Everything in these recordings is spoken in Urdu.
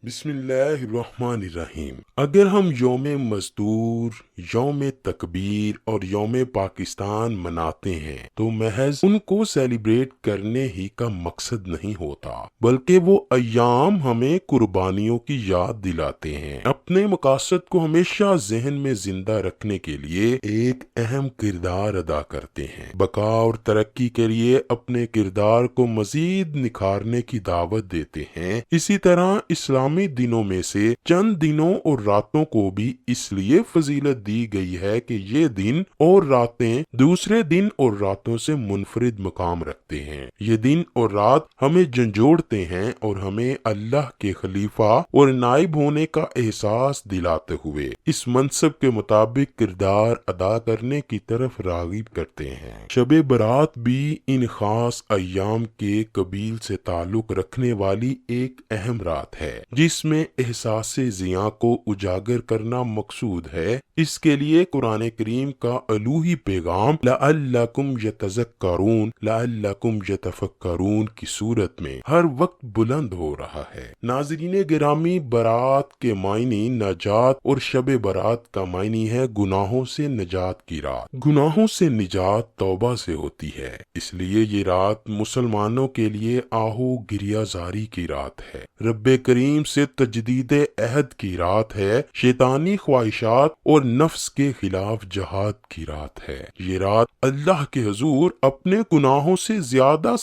بسم اللہ الرحمن الرحیم۔ اگر ہم یوم مزدور، یوم تکبیر اور یوم پاکستان مناتے ہیں تو محض ان کو سیلیبریٹ کرنے ہی کا مقصد نہیں ہوتا، بلکہ وہ ایام ہمیں قربانیوں کی یاد دلاتے ہیں۔ اپنے مقاصد کو ہمیشہ ذہن میں زندہ رکھنے کے لیے ایک اہم کردار ادا کرتے ہیں۔ بقا اور ترقی کے لیے اپنے کردار کو مزید نکھارنے کی دعوت دیتے ہیں۔ اسی طرح اسلامی دنوں میں سے چند دنوں اور راتوں کو بھی اس لیے فضیلت دی گئی ہے کہ یہ دن اور راتیں دوسرے دن اور راتوں سے منفرد مقام رکھتے ہیں۔ یہ دن اور رات ہمیں جھنجھوڑتے ہیں اور ہمیں اللہ کے خلیفہ اور نائب ہونے کا احساس دلاتے ہوئے اس منصب کے مطابق کردار ادا کرنے کی طرف راغب کرتے ہیں۔ شب برات بھی ان خاص ایام کے قبیل سے تعلق رکھنے والی ایک اہم رات ہے جس میں احساس ضیاء کو اجاگر کرنا مقصود ہے۔ اس کے لیے قرآن کریم کا الوہی پیغام لعلکم یتذکرون، لعلکم یتفکرون کی صورت میں ہر وقت بلند ہو رہا ہے۔ ناظرین گرامی، برات کے معنی نجات اور شب برات کا معنی ہے گناہوں سے نجات کی رات۔ گناہوں سے نجات توبہ سے ہوتی ہے، اس لیے یہ رات مسلمانوں کے لیے آہو گریہ زاری کی رات ہے، رب کریم سے تجدید عہد کی رات ہے، شیطانی خواہشات اور نفس کے خلاف جہاد کی رات ہے۔ یہ رات اللہ کے حضور اپنے گناہوں سے زیادہ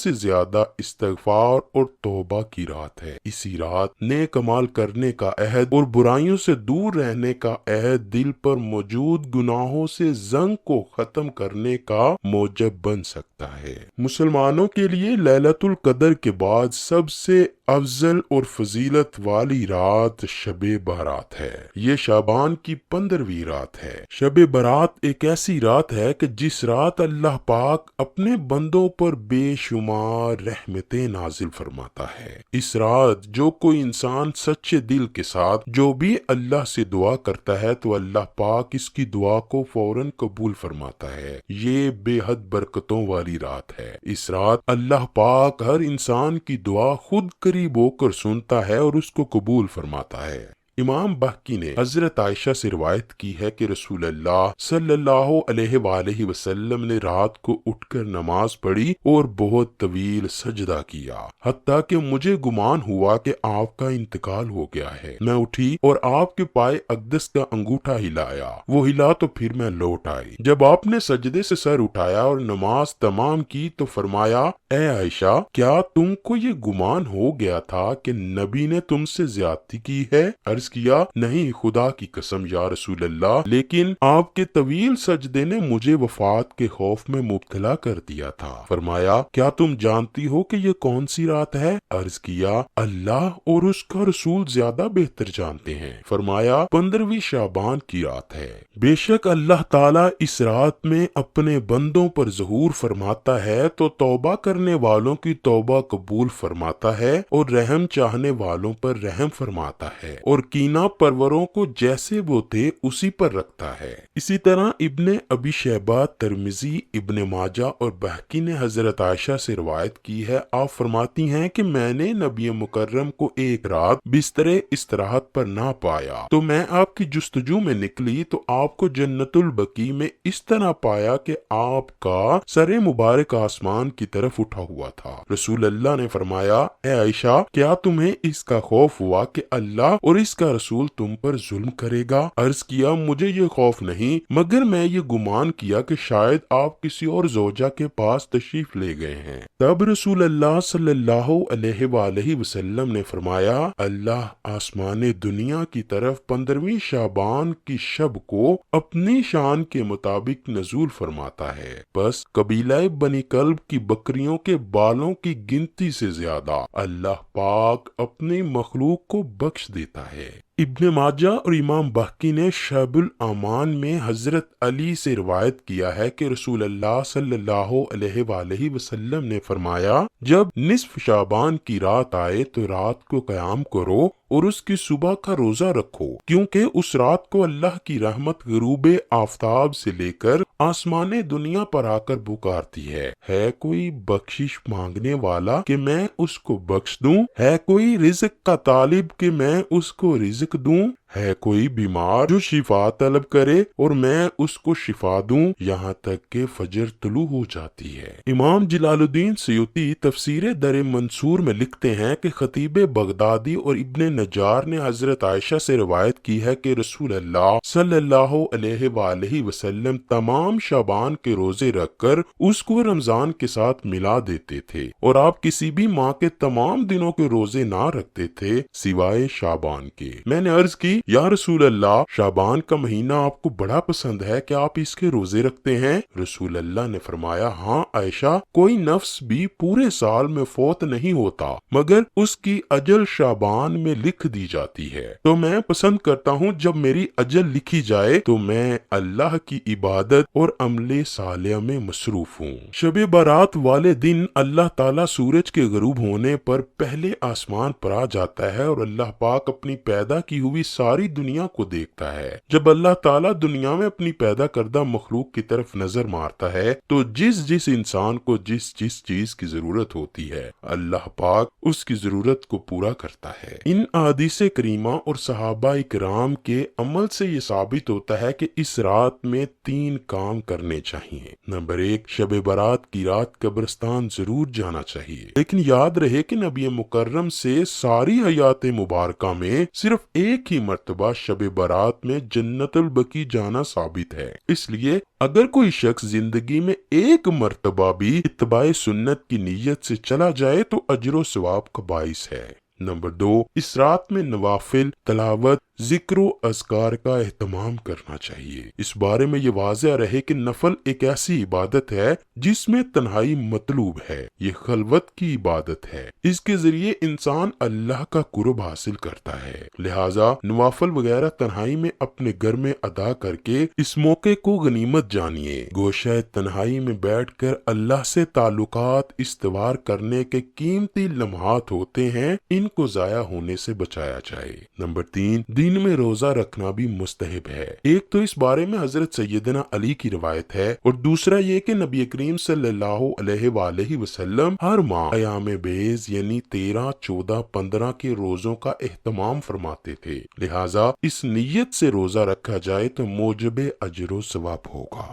استغفار اور توبہ کی رات ہے۔ اسی رات نیک عمل کرنے کا عہد اور برائیوں سے دور رہنے کا عہد دل پر موجود گناہوں سے زنگ کو ختم کرنے کا موجب بن سکتا ہے۔ مسلمانوں کے لیے لیلۃ القدر کے بعد سب سے افضل اور فضیلت والی رات شب برات ہے۔ یہ شعبان کی 15ویں رات ہے۔ شب برات ایک ایسی رات ہے کہ جس رات اللہ پاک اپنے بندوں پر بے شمار رحمتیں نازل فرماتا ہے۔ اس رات جو کوئی انسان سچے دل کے ساتھ جو بھی اللہ سے دعا کرتا ہے تو اللہ پاک اس کی دعا کو فوراً قبول فرماتا ہے۔ یہ بے حد برکتوں والی رات ہے۔ اس رات اللہ پاک ہر انسان کی دعا خود قریب ہو کر سنتا ہے اور اس کو قبول فرماتا ہے۔ امام بہقی نے حضرت عائشہ سے روایت کی ہے کہ رسول اللہ صلی اللہ علیہ وآلہ وسلم نے رات کو اٹھ کر نماز پڑھی اور بہت طویل سجدہ کیا، حتیٰ کہ مجھے گمان ہوا کہ آپ کا انتقال ہو گیا ہے۔ میں اٹھی اور آپ کے پائے اقدس کا انگوٹھا ہلایا، وہ ہلا تو پھر میں لوٹ آئی۔ جب آپ نے سجدے سے سر اٹھایا اور نماز تمام کی تو فرمایا، اے عائشہ، کیا تم کو یہ گمان ہو گیا تھا کہ نبی نے تم سے زیادتی کی ہے؟ عرض کیا، نہیں خدا کی قسم یا رسول اللہ، لیکن آپ کے طویل سجدے نے مجھے وفات کے خوف میں مبتلا کر دیا تھا۔ فرمایا، کیا تم جانتی ہو کہ یہ کون سی رات ہے؟ عرض کیا، اللہ اور اس کا رسول زیادہ بہتر جانتے ہیں۔ فرمایا، 15ویں شعبان کی رات ہے۔ بے شک اللہ تعالیٰ اس رات میں اپنے بندوں پر ظہور فرماتا ہے تو توبہ کرنے والوں کی توبہ قبول فرماتا ہے اور رحم چاہنے والوں پر رحم فرماتا ہے اور کینہ پروروں کو جیسے وہ تھے اسی پر رکھتا ہے۔ اسی طرح ابن ابی شیبہ، ترمذی، ابن ماجہ اور بہقی نے حضرت عائشہ سے روایت کی ہے، آپ فرماتی ہیں کہ میں نے نبی مکرم کو ایک رات بستر استراحت پر نہ پایا تو میں آپ کی جستجو میں نکلی تو آپ کو جنت البقیع میں اس طرح پایا کہ آپ کا سر مبارک آسمان کی طرف اٹھا ہوا تھا۔ رسول اللہ نے فرمایا، اے عائشہ، کیا تمہیں اس کا خوف ہوا کہ اللہ اور اس کا رسول تم پر ظلم کرے گا؟ عرض کیا، مجھے یہ خوف نہیں، مگر میں یہ گمان کیا کہ شاید آپ کسی اور زوجہ کے پاس تشریف لے گئے ہیں۔ تب رسول اللہ صلی اللہ علیہ وآلہ وسلم نے فرمایا، اللہ آسمان دنیا کی طرف 15ویں شعبان کی شب کو اپنی شان کے مطابق نزول فرماتا ہے، بس قبیلہ بنی کلب کی بکریوں کے بالوں کی گنتی سے زیادہ اللہ پاک اپنی مخلوق کو بخش دیتا ہے۔ ابن ماجہ اور امام بہقی نے شعب الامان میں حضرت علی سے روایت کیا ہے کہ رسول اللہ صلی اللہ علیہ وآلہ وسلم نے فرمایا، جب نصف شعبان کی رات آئے تو رات کو قیام کرو اور اس کی صبح کا روزہ رکھو، کیونکہ اس رات کو اللہ کی رحمت غروب آفتاب سے لے کر آسمان دنیا پر آ کر پکارتی ہے کوئی بخشش مانگنے والا کہ میں اس کو بخش دوں؟ ہے کوئی رزق کا طالب کہ میں اس کو رزق دوں؟ ہے کوئی بیمار جو شفا طلب کرے اور میں اس کو شفا دوں؟ یہاں تک کہ فجر طلوع ہو جاتی ہے۔ امام جلال الدین سیوطی تفسیر در منصور میں لکھتے ہیں کہ خطیب بغدادی اور ابن نجار نے حضرت عائشہ سے روایت کی ہے کہ رسول اللہ صلی اللہ علیہ وآلہ وسلم تمام شعبان کے روزے رکھ کر اس کو رمضان کے ساتھ ملا دیتے تھے، اور آپ کسی بھی ماہ کے تمام دنوں کے روزے نہ رکھتے تھے سوائے شعبان کے۔ میں نے عرض کی، یا رسول اللہ، شعبان کا مہینہ آپ کو بڑا پسند ہے کہ آپ اس کے روزے رکھتے ہیں؟ رسول اللہ نے فرمایا، ہاں عائشہ، کوئی نفس بھی پورے سال میں فوت نہیں ہوتا مگر اس کی اجل شعبان میں لکھ دی جاتی ہے، تو میں پسند کرتا ہوں جب میری اجل لکھی جائے تو میں اللہ کی عبادت اور عمل صالح میں مصروف ہوں۔ شب برات والے دن اللہ تعالیٰ سورج کے غروب ہونے پر پہلے آسمان پر آ جاتا ہے اور اللہ پاک اپنی پیدا کی ہوئی ساری دنیا کو دیکھتا ہے۔ جب اللہ تعالیٰ دنیا میں اپنی پیدا کردہ مخلوق کی طرف نظر مارتا ہے تو جس انسان کو جس چیز کی ضرورت ہوتی ہے اللہ پاک اس کی ضرورت کو پورا کرتا ہے۔ ان احادیث کریمہ اور صحابہ اکرام کے عمل سے یہ ثابت ہوتا ہے کہ اس رات میں 3 کام کرنے چاہیے۔ نمبر 1، شب برات کی رات قبرستان ضرور جانا چاہیے، لیکن یاد رہے کہ نبی مکرم سے ساری حیات مبارکہ میں صرف ایک ہی مرتبہ شب برات میں جنت البقیع جانا ثابت ہے۔ اس لیے اگر کوئی شخص زندگی میں ایک مرتبہ بھی اتباع سنت کی نیت سے چلا جائے تو اجر و ثواب کا باعث ہے۔ نمبر 2، اس رات میں نوافل، تلاوت، ذکر و اذکار کا اہتمام کرنا چاہیے۔ اس بارے میں یہ واضح رہے کہ نفل ایک ایسی عبادت ہے جس میں تنہائی مطلوب ہے، یہ خلوت کی عبادت ہے، اس کے ذریعے انسان اللہ کا قرب حاصل کرتا ہے، لہٰذا نوافل وغیرہ تنہائی میں اپنے گھر میں ادا کر کے اس موقع کو غنیمت جانیے۔ گوشہ تنہائی میں بیٹھ کر اللہ سے تعلقات استوار کرنے کے قیمتی لمحات ہوتے ہیں، ان کو ضائع ہونے سے بچایا جائے۔ نمبر 3، دن میں روزہ رکھنا بھی مستحب ہے۔ ایک تو اس بارے میں حضرت سیدنا علی کی روایت ہے، اور دوسرا یہ کہ نبی کریم صلی اللہ علیہ وآلہ وسلم ہر ماہ ایام بیض یعنی 13، 14، 15 کے روزوں کا اہتمام فرماتے تھے، لہٰذا اس نیت سے روزہ رکھا جائے تو موجب اجر و ثواب ہوگا۔